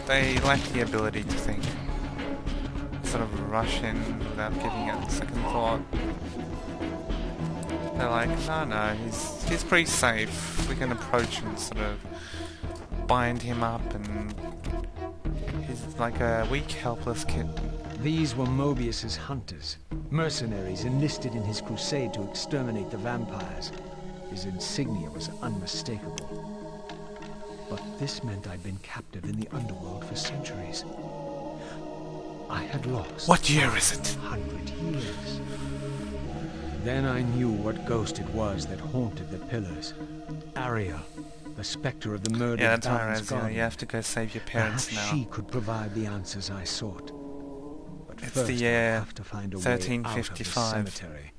they lack the ability to think. Sort of rush in without giving it a second thought. They're like, no, he's pretty safe. We can approach and sort of bind him up, and he's like a weak, helpless kid. These were Mobius's hunters, mercenaries enlisted in his crusade to exterminate the vampires. His insignia was unmistakable. But this meant I'd been captive in the underworld for centuries. I had lost... What year is it? 100 years. Then I knew what ghost it was that haunted the pillars. Ariel, the specter of the murdered that's Baron's right, garden. you have to go save your parents Perhaps now. she could provide the answers I sought. But It's first the year I'll have to find a way out of the 1355. cemetery.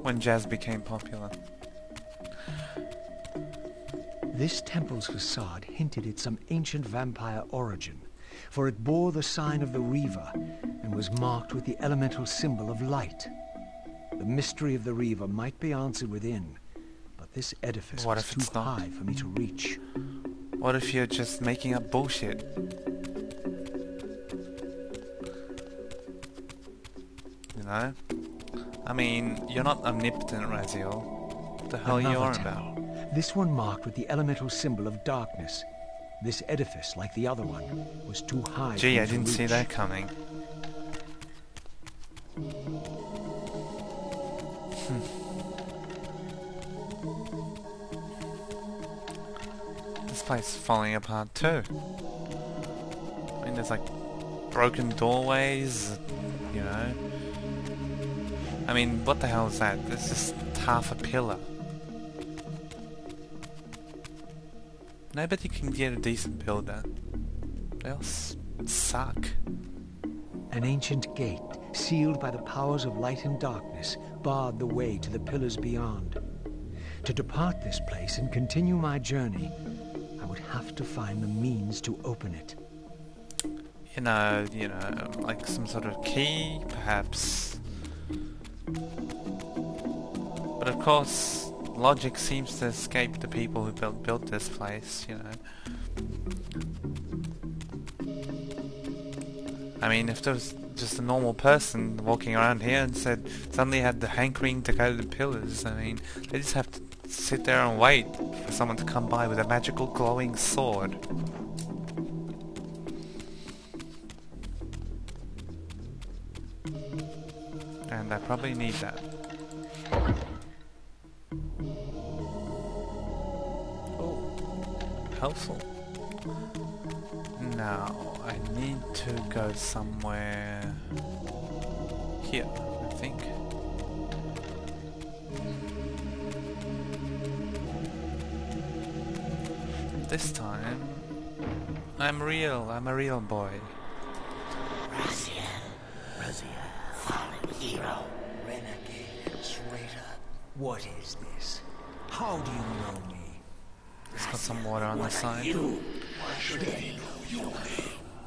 When jazz became popular. This temple's facade hinted at some ancient vampire origin, for it bore the sign of the Reaver and was marked with the elemental symbol of light. The mystery of the Reaver might be answered within, but this edifice What was if too it's not? high for me to reach. What if you're just making up bullshit? You know? I mean, you're not omnipotent, Raziel. What the hell are you Another on temple. about? This one marked with the elemental symbol of darkness. This edifice, like the other one, was too high Gee, for I me to didn't see reach. that coming. This place is falling apart too. I mean, there's like broken doorways, you know. I mean, what the hell is that? There's just half a pillar. Nobody can get a decent builder. They all suck. An ancient gate, sealed by the powers of light and darkness, barred the way to the pillars beyond. To depart this place and continue my journey, I would have to find the means to open it. You know, like some sort of key, perhaps. But of course, logic seems to escape the people who built this place, you know. I mean, if there was just a normal person walking around here and suddenly had the hankering to go to the pillars, I mean, they just have to sit there and wait for someone to come by with a magical glowing sword. And I probably need that. Oh, helpful. Now, I need to go somewhere here, I think. This time, I'm a real boy. Raziel, fallen hero, renegade, traitor. What is this? How do you know me? It's got some water on the side. Why should they know your name?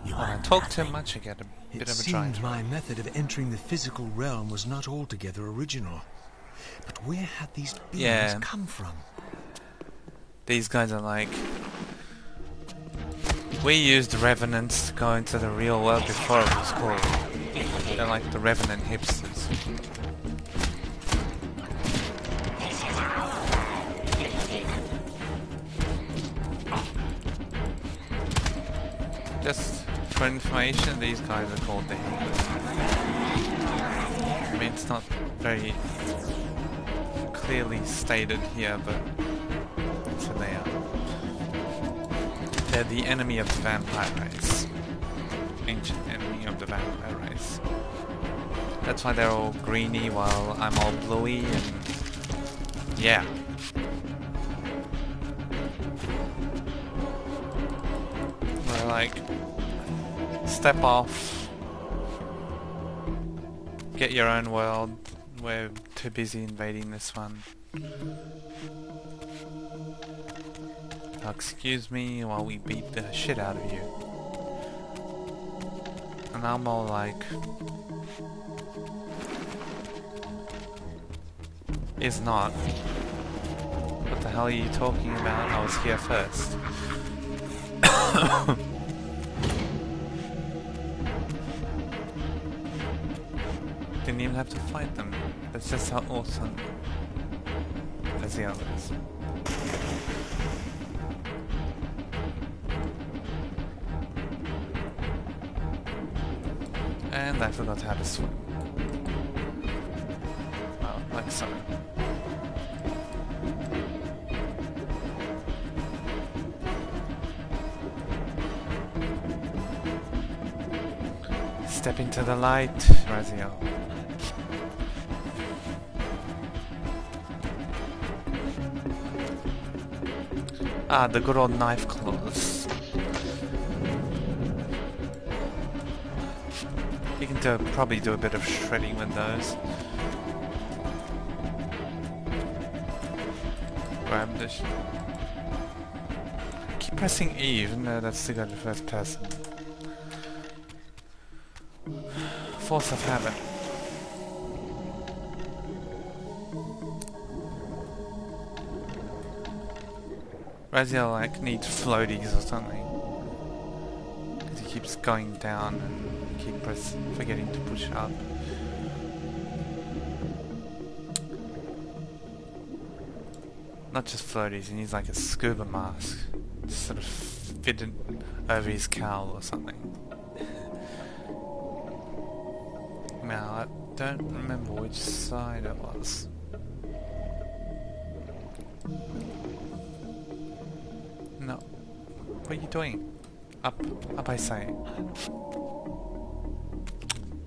When I talk too much, I get a bit It of a dry seemed throat. my method of entering the physical realm was not altogether original. But where had these beings Yeah. come from? These guys are like... We used Revenants to go into the real world before it was cool. They're like the Revenant hipsters. Just for information, these guys are called the Healers. I mean, it's not very clearly stated here, but that's what they are. They're the enemy of the vampire race. Ancient enemy of the vampire race. That's why they're all greeny while I'm all bluey and... yeah. They're like... step off. Get your own world. We're too busy invading this one. Now excuse me while we beat the shit out of you. And I'm all like... is not. What the hell are you talking about? I was here first. Didn't even have to fight them. That's just how awesome Andarthiel is. And I forgot how to swim. Well, like so. Step into the light, Raziel. Ah, the good old knife claws. You can probably do a bit of shredding with those. Grab this. Keep pressing E, even though that's to go to first person. Force of habit. Raziel like needs floaties or something. Because he keeps going down and keep forgetting to push up. Not just floaties, he needs like a scuba mask. Just sort of fitted over his cowl or something. Now, I don't remember which side it was. No. What are you doing? Up I say.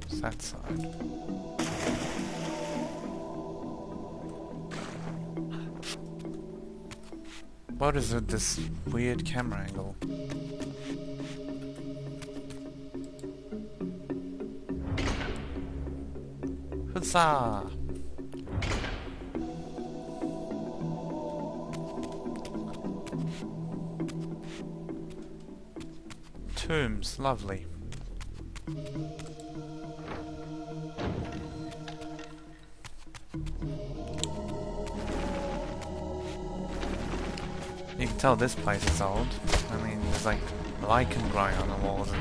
It's that side. What is with this weird camera angle? Huzzah! Tombs, lovely. You can tell this place is old. I mean, there's like lichen growing on the walls.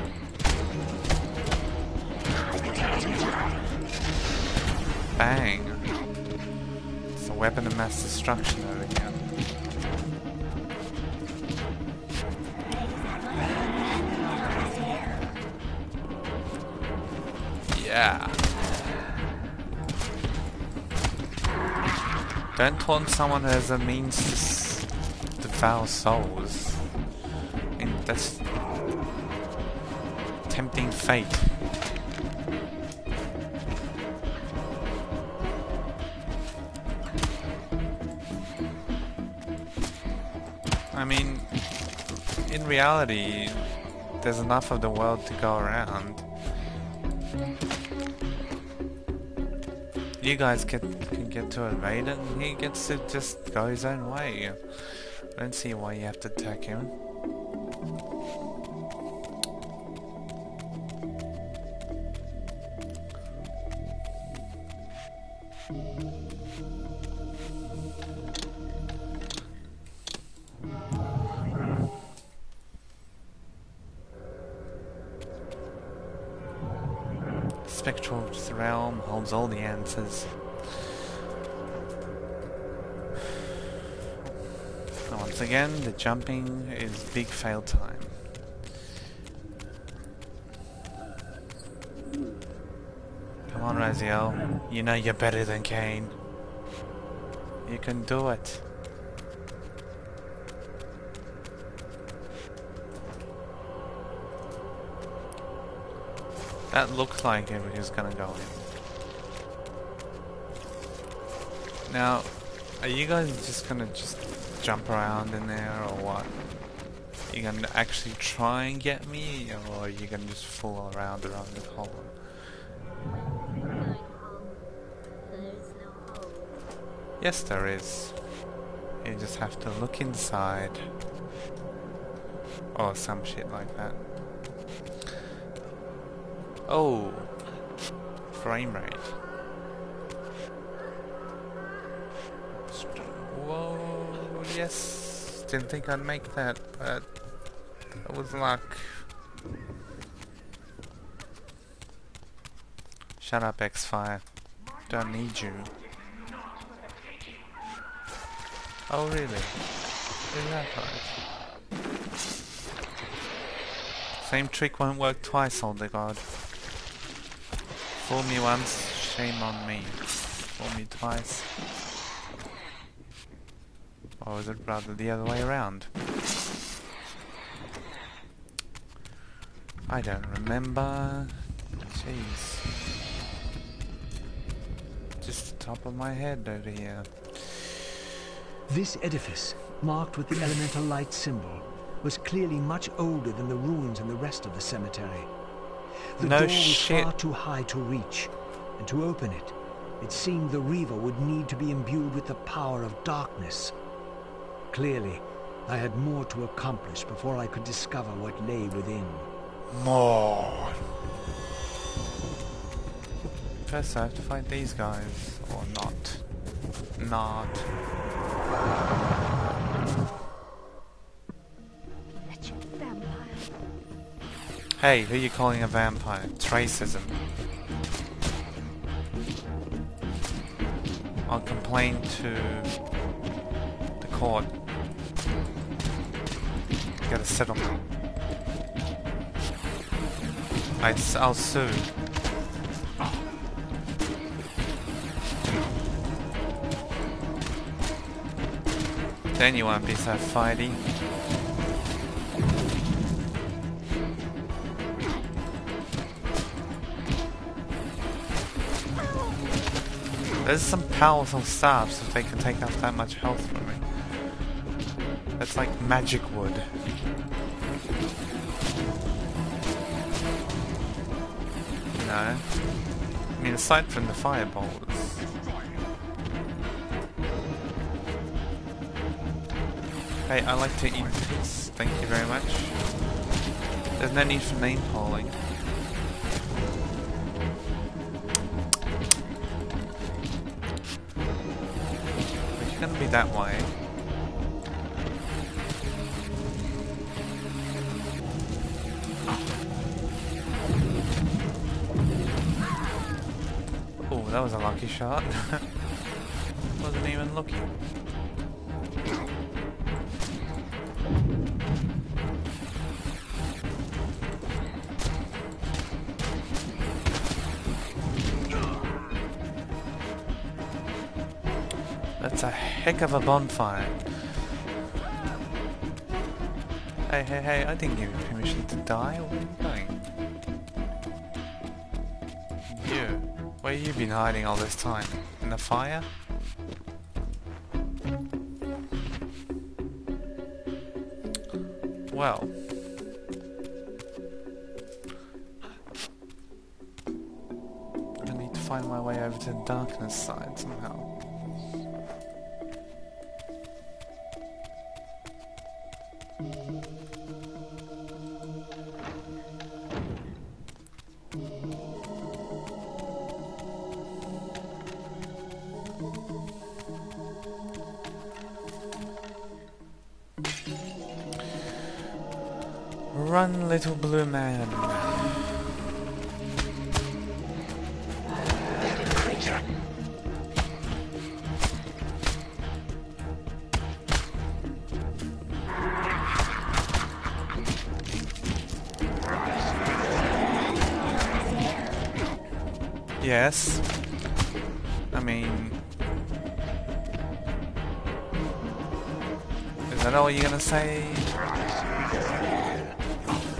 Bang! It's a weapon of mass destruction over here. Yeah. Don't taunt someone who has a means to devour souls. I mean, that's tempting fate. I mean, in reality, there's enough of the world to go around. You guys can get to evade it, and he gets to just go his own way. I don't see why you have to attack him. Spectral realm holds all the answers. And once again, the jumping is big fail time. Come on, Raziel. You know you're better than Kain. You can do it. That looked like it was gonna go in. Now, are you guys just gonna jump around in there or what? You gonna actually try and get me, or are you gonna just fool around the hole? Yes, there is. You just have to look inside. Or some shit like that. Oh, frame rate. Whoa, yes. Didn't think I'd make that, but that was luck. Shut up, X-Fire. Don't need you. Oh, really? Is that right? Same trick won't work twice, older god. Fool me once, shame on me. Fool me twice. Or is it rather the other way around? I don't remember. Jeez. Just the top of my head over here. This edifice, marked with the elemental light symbol, was clearly much older than the ruins in the rest of the cemetery. The No door was shit. far too high to reach, and to open it, it seemed the Reaver would need to be imbued with the power of darkness. Clearly, I had more to accomplish before I could discover what lay within. More. First I have to fight these guys, or not. Not. Wretched vampire. Hey, who are you calling a vampire? It's racism. I'll complain to the court. Get a settlement. I'll sue. Then you won't be so fighty. There's some powerful staffs if they can take off that much health from me. That's like magic wood. You know? I mean, aside from the fireballs. Hey, I like to eat pigs. Thank you very much. There's no need for name calling. But you're gonna be that way. Oh, that was a lucky shot. Wasn't even looking. That's a heck of a bonfire. Hey, hey, hey, I didn't give you permission to die. Where are you going? You. Where have you been hiding all this time? In the fire? Well. I need to find my way over to the darkness side somehow. Run, little blue man. Yes. I mean... Is that all you're gonna say?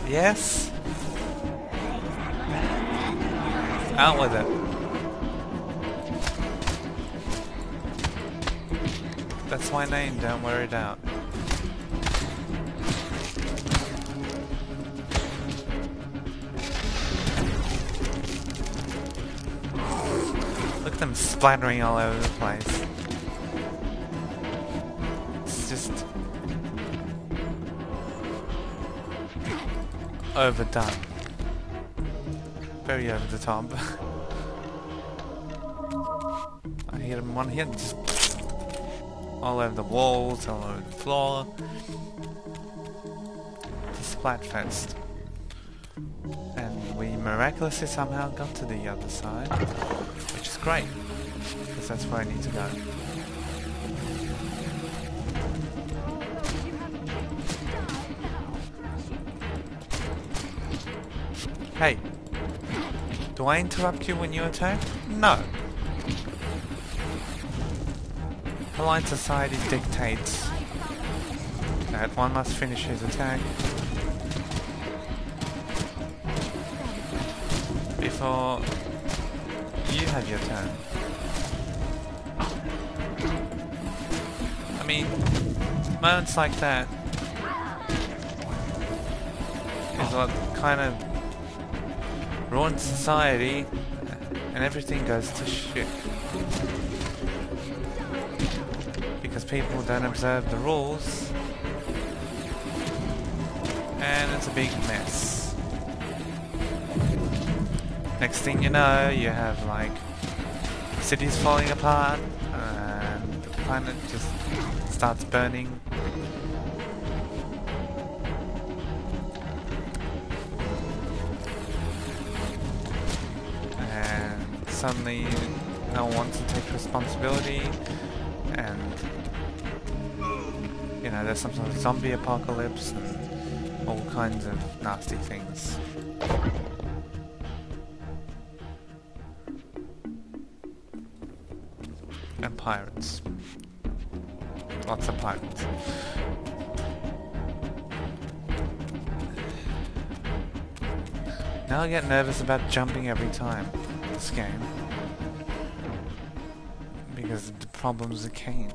Yes? Out with it. That's my name, don't wear it out. Look at them splattering all over the place. It's just... overdone. Very over the top. I hit him one hit, just... all over the walls, all over the floor. It's a Splatfest. And we miraculously somehow got to the other side, which is great, because that's where I need to go. Hey, do I interrupt you when you attack? No. Polite society dictates that one must finish his attack before you have your turn. I mean, moments like that is what kind of ruins society and everything goes to shit. Because people don't observe the rules and it's a big mess. Next thing you know, you have like cities falling apart and the planet just starts burning. And suddenly no one wants to take responsibility, and you know, there's some sort of zombie apocalypse and all kinds of nasty things. And pirates. Lots of pirates. Now I get nervous about jumping every time in this game because of the problems with Kain.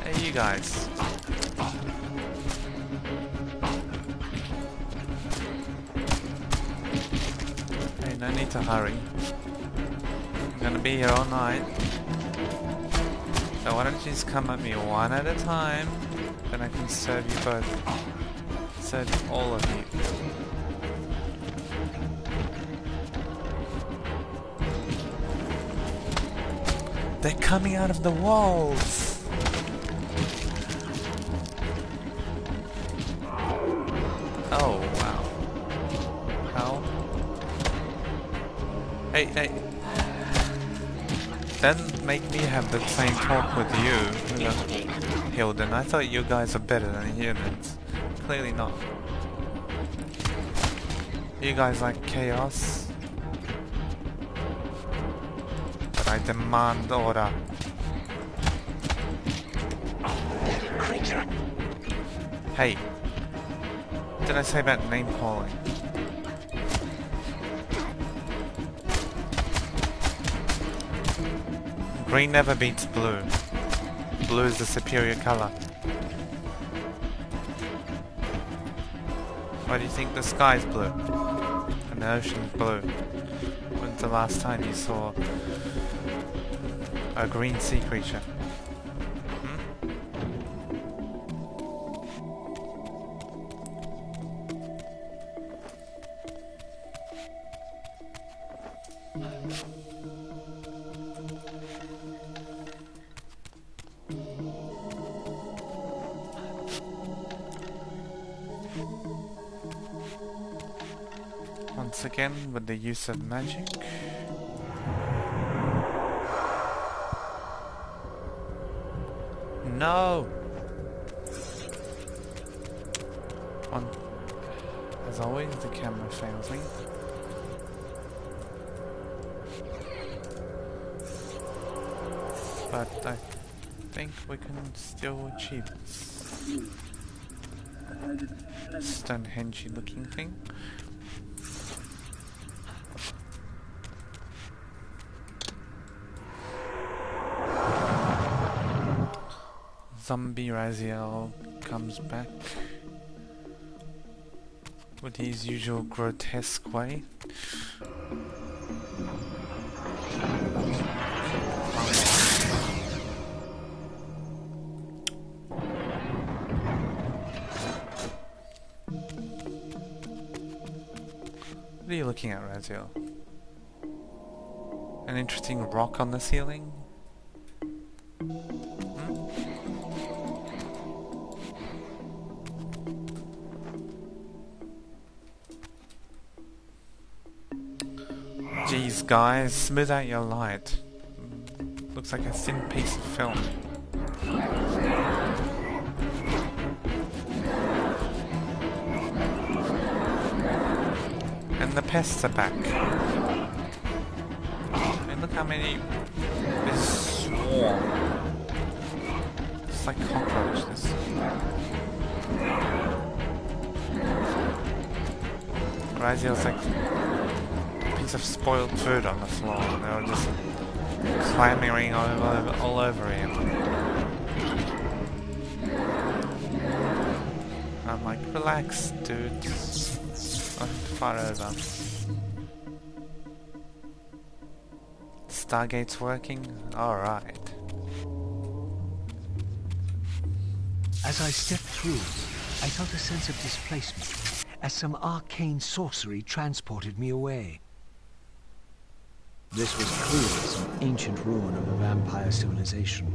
Hey, you guys. Hey, no need to hurry. I'm gonna be here all night. So why don't you just come at me one at a time, then I can serve you both. Serve all of you. They're coming out of the walls! Oh, wow. How? Hey. Don't make me have the same talk with you, Hilden. I thought you guys are better than humans. Clearly not. You guys like chaos? But I demand order. Hey. What did I say about name calling? Green never beats blue. Blue is the superior color. Why do you think the sky's blue? And the ocean's blue? When's the last time you saw a green sea creature? Once again with the use of magic. No! As always, the camera fails me. But I think we can still achieve this. Stonehenge-y looking thing. Zombie Raziel comes back with his usual grotesque way. What are you looking at, Raziel? An interesting rock on the ceiling? Jeez, guys, smooth out your light. Looks like a thin piece of film. And the pests are back. I mean, look how many... This swarm. It's like cockroaches. Raziel's like a piece of spoiled food on the floor, and they were just clamoring all over him. I'm like, relax, dude. Nothing to fight over. Stargate's working? Alright. As I stepped through, I felt a sense of displacement, as some arcane sorcery transported me away. This was clearly some ancient ruin of a vampire civilization.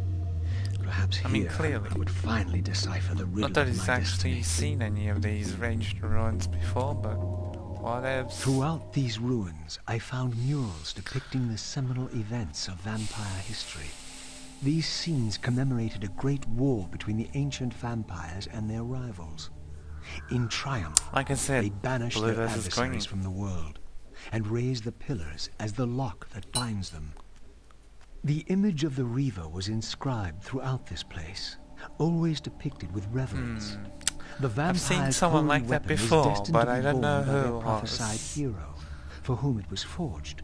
Perhaps clearly. I would finally decipher the riddle Not that of he's my actually destiny. seen any of these ranged ruins before, but whatevs. Throughout these ruins, I found murals depicting the seminal events of vampire history. These scenes commemorated a great war between the ancient vampires and their rivals. In triumph, Like I said, they banished blue their versus adversaries green. from the world and raised the pillars as the lock that binds them. The image of the Reaver was inscribed throughout this place, always depicted with reverence. The I've seen vampire's someone holy like that weapon was before, destined but to be I don't know borne by their who it prophesied was. hero, for whom it was forged.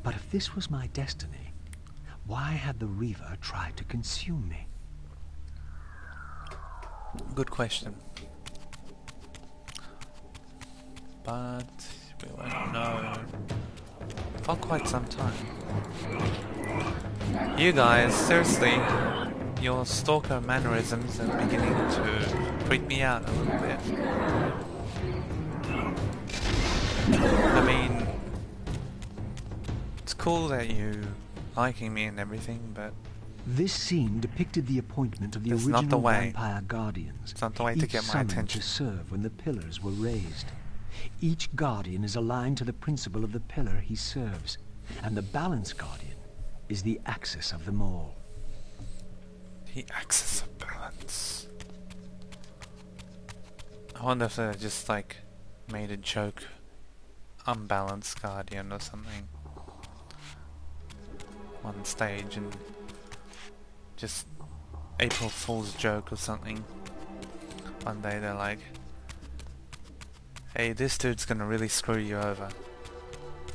But if this was my destiny, why had the Reaver tried to consume me? Good question. But we won't know for quite some time. You guys, seriously, your stalker mannerisms are beginning to freak me out a little bit. I mean, it's cool that you liking me and everything, but This scene depicted the appointment of the That's not original the way. vampire guardians. It's not the way to each get my summoned attention. to serve when the pillars were raised. Each guardian is aligned to the principle of the pillar he serves, and the balance guardian is the axis of them all. the axis of balance. I wonder if they just like made a joke, unbalanced guardian or something, on stage, and just April Fool's joke or something. One day they're like, hey, this dude's gonna really screw you over.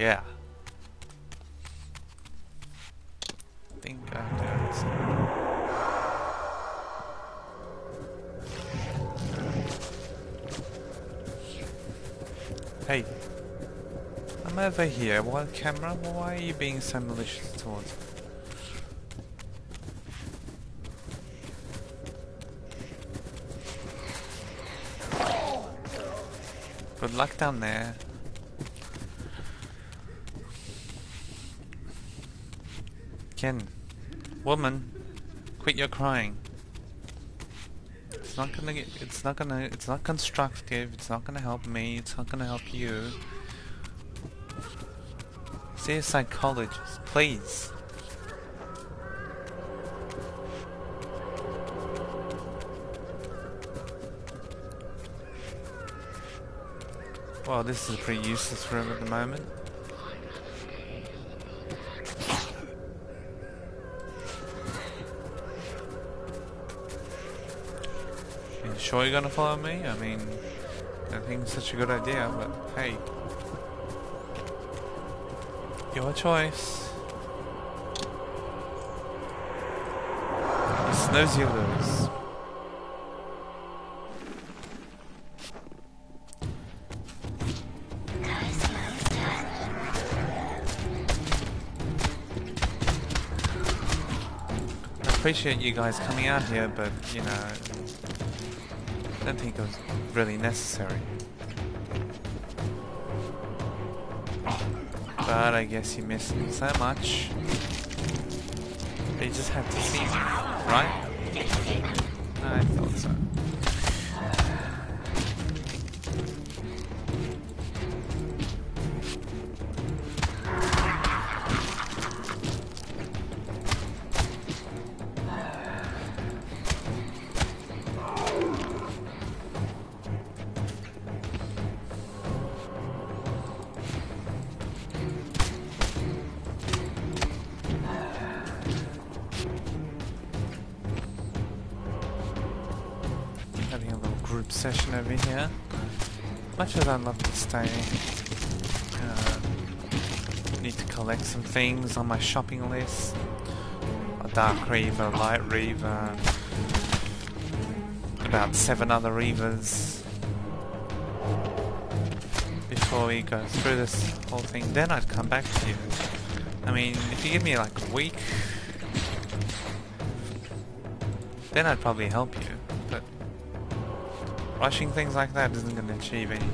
Yeah. I think I'm doing this. Hey, I'm over here. What camera? Why are you being so malicious towards me? Good luck down there. Ken, woman, quit your crying. It's not constructive, it's not gonna help me, it's not gonna help you. See a psychologist, please. Well, this is a pretty useless room at the moment. You sure you're gonna follow me? I mean, I don't think it's such a good idea, but hey. Your choice. You snooze, you lose. I appreciate you guys coming out here, but, you know, I don't think it was really necessary. But I guess you missed so much. You just have to see, right? I thought so. Having a little group session over here. Much as I'd love to stay, need to collect some things on my shopping list. A Dark Reaver, Light Reaver, about 7 other Reavers. Before we go through this whole thing, then I'd come back to you. I mean, if you give me like a week, then I'd probably help you. But rushing things like that isn't going to achieve anything.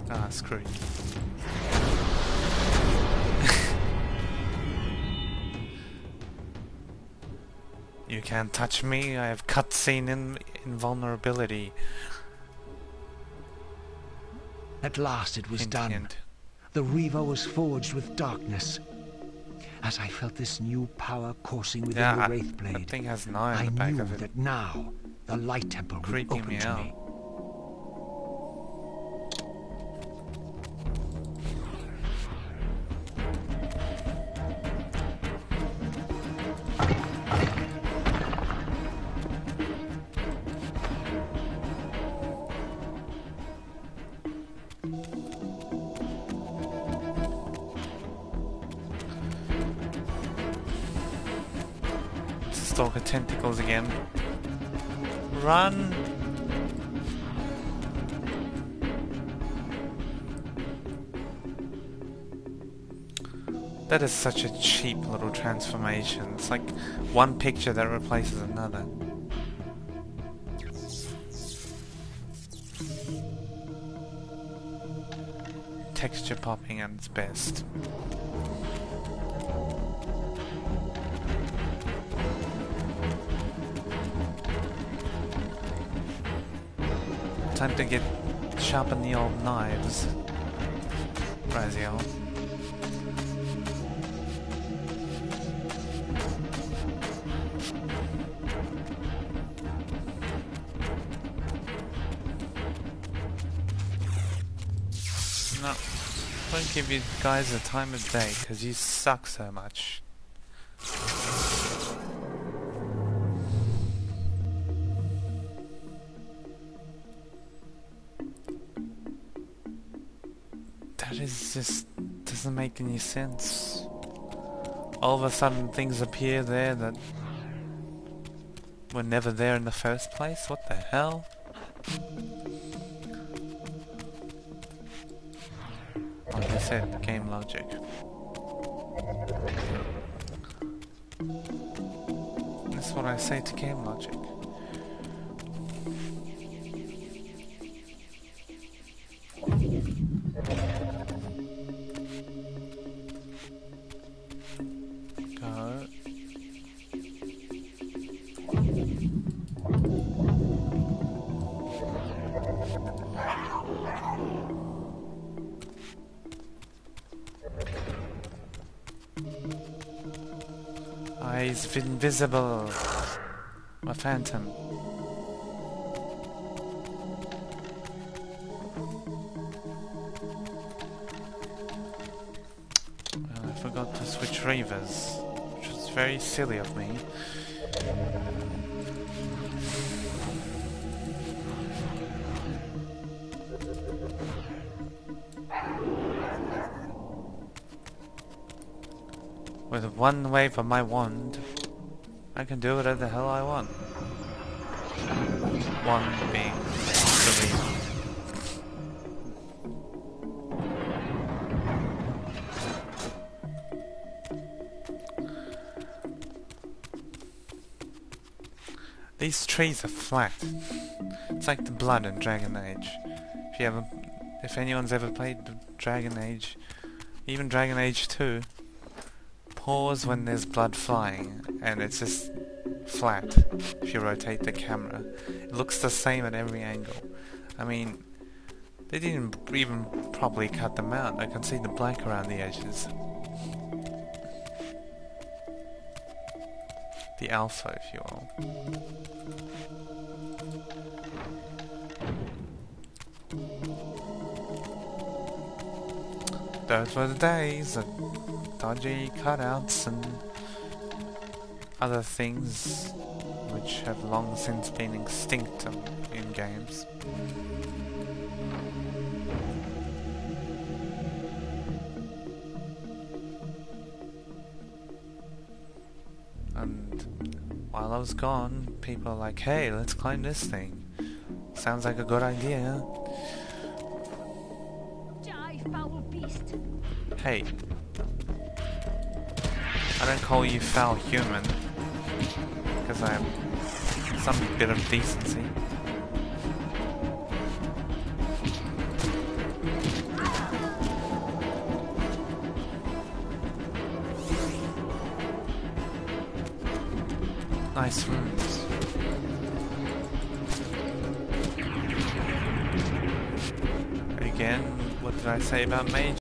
Ah, screw you. You can't touch me, I have cutscene invulnerability. At last it was Hint, done. hint. The Reaver was forged with darkness. As I felt this new power coursing within Yeah, the Wraith that Blade, thing has an eye I on the back knew of it. that now the Light Temple would Creeping open me to out. me. Stalker tentacles again. Run! That is such a cheap little transformation. It's like one picture that replaces another. Texture popping at its best. Time to get sharpen the old knives, Raziel. No, don't give you guys the time of day because you suck so much. That is just doesn't make any sense. All of a sudden things appear there that were never there in the first place? What the hell? Like I said, game logic. That's what I say to game logic. Go. He's invisible. A phantom. Well, I forgot to switch Reavers, which was very silly of me. With one wave of my wand, I can do whatever the hell I want. One being the Reaver. These trees are flat. It's like the blood in Dragon Age. If anyone's ever played Dragon Age, even Dragon Age 2, pause when there's blood flying, and it's just flat if you rotate the camera. It looks the same at every angle. I mean, they didn't even properly cut them out. I can see the black around the edges. The alpha, if you will. Those were the days of dodgy cutouts and other things which have long since been extinct in games. And while I was gone, people are like, hey, let's climb this thing. Sounds like a good idea. Die, foul beast. Hey. I don't call you foul human. Because I have some bit of decency. Nice rooms. Again, what did I say about mage?